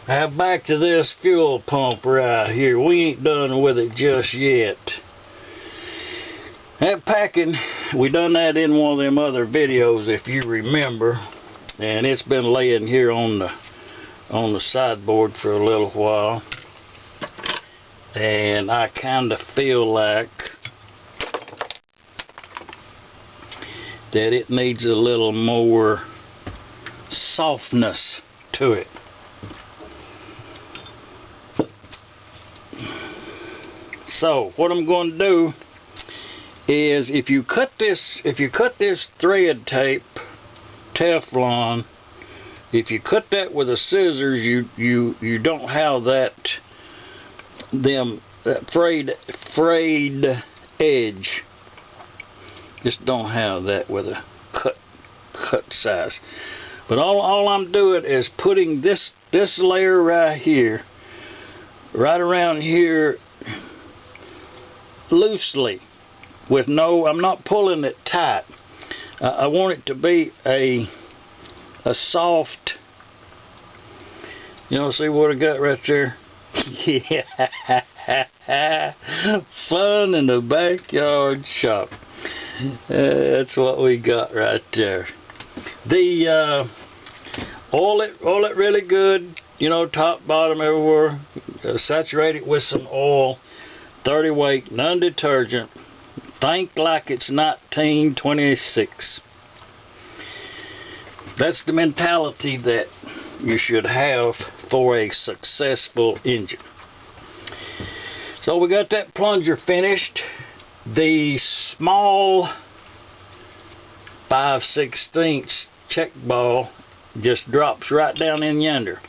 Now back to this fuel pump right here. We ain't done with it just yet. That packing, we done that in one of them other videos if you remember, and it's been laying here on the sideboard for a little while, and I kind of feel like that it needs a little more softness to it. So what I'm going to do is, if you cut this thread tape Teflon, if you cut that with a scissors, you don't have that frayed edge. Just don't have that with a cut size. But all I'm doing is putting this layer right here, right around here, loosely, with I'm not pulling it tight. I want it to be a soft, see what I got right there? Yeah, fun in the backyard shop. That's what we got right there. The oil it really good, top, bottom, everywhere. Saturate it with some oil, 30 weight, non-detergent. Think like it's 1926. That's the mentality that you should have for a successful engine. So we got that plunger finished. The small 5/16 check ball just drops right down in yonder.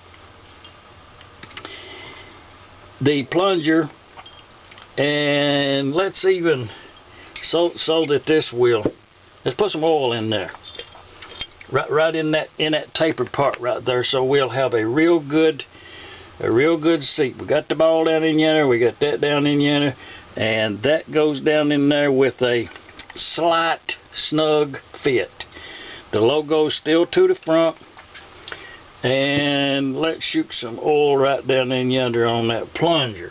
The plunger, and let's even so that this will, let's put some oil in there, right in that tapered part right there, so we'll have a real good seat. We got the ball down in yonder, we got that down in yonder, and that goes down in there with a slight snug fit. The logo's still to the front, and let's shoot some oil right down in yonder on that plunger.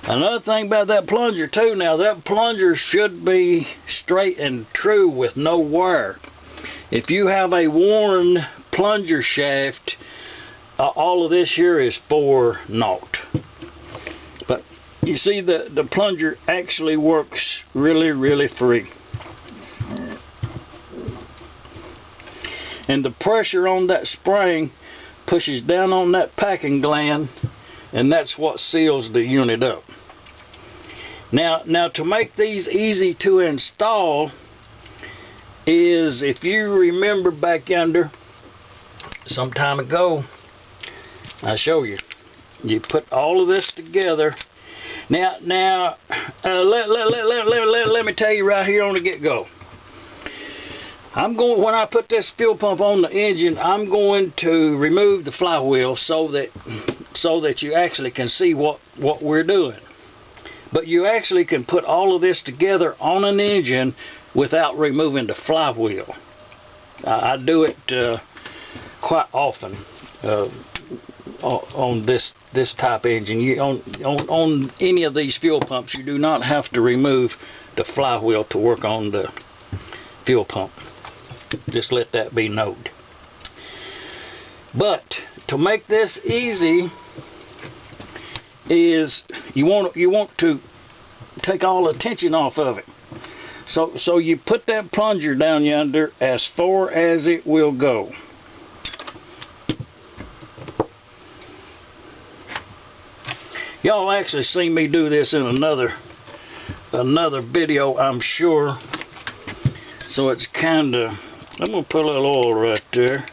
Another thing about that plunger too, now that plunger should be straight and true with no wear. If you have a worn plunger shaft, all of this here is for naught. But you see, the plunger actually works really free. And the pressure on that spring pushes down on that packing gland, and that's what seals the unit up. Now to make these easy to install is, if you remember back yonder some time ago, I'll show you. You put all of this together. Now let me tell you right here on the get-go. When I put this fuel pump on the engine, I'm going to remove the flywheel so that you actually can see what we're doing. But you actually can put all of this together on an engine without removing the flywheel. I do it quite often on this type engine. On any of these fuel pumps, you do not have to remove the flywheel to work on the fuel pump. Just let that be noted. But to make this easy is you want to take all the tension off of it. So you put that plunger down yonder as far as it will go. Y'all actually seen me do this in another video, I'm sure. So it's kinda, I'm gonna put a little oil right there,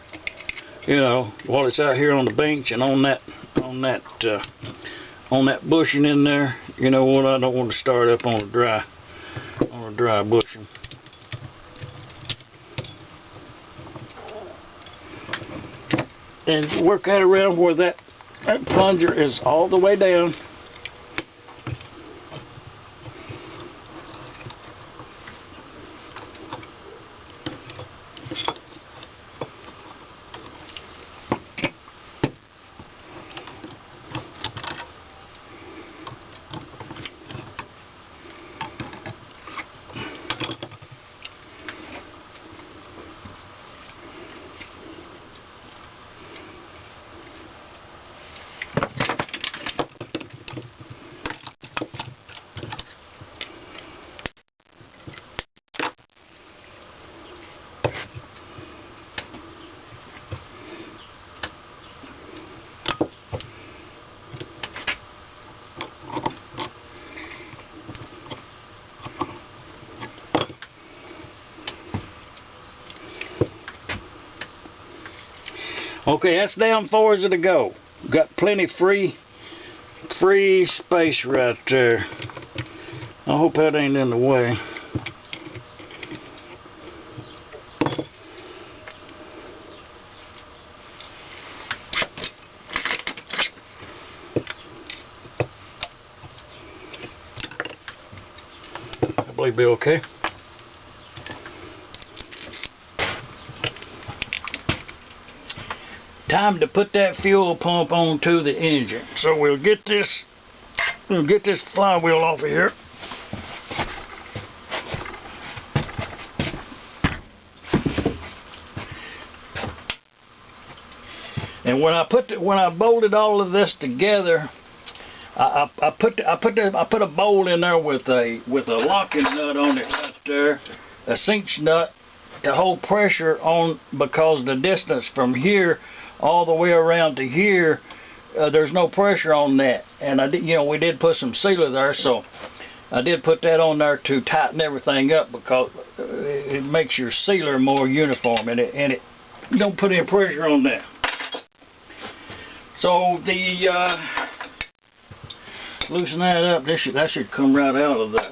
while it's out here on the bench and on that bushing in there. You know what, I don't want to start up on a dry bushing. And work that around where that plunger is all the way down. Okay, that's down far as it'll go. Got plenty free space right there. I hope that ain't in the way. I believe it'll be okay. Time to put that fuel pump onto the engine. So we'll get this flywheel off of here. And when I bolted all of this together, I put a bolt in there with a locking nut on it right there, a cinch nut to hold pressure on, because the distance from here all the way around to here, there's no pressure on that. And I did, we did put some sealer there, so I did put that on there to tighten everything up, because it makes your sealer more uniform, and it don't put any pressure on that. So loosen that up. That should come right out of there.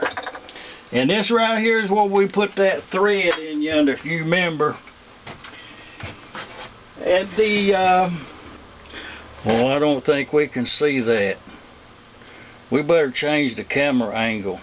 And this right here is where we put that thread in yonder, if you remember. And well, I don't think we can see that. We better change the camera angle.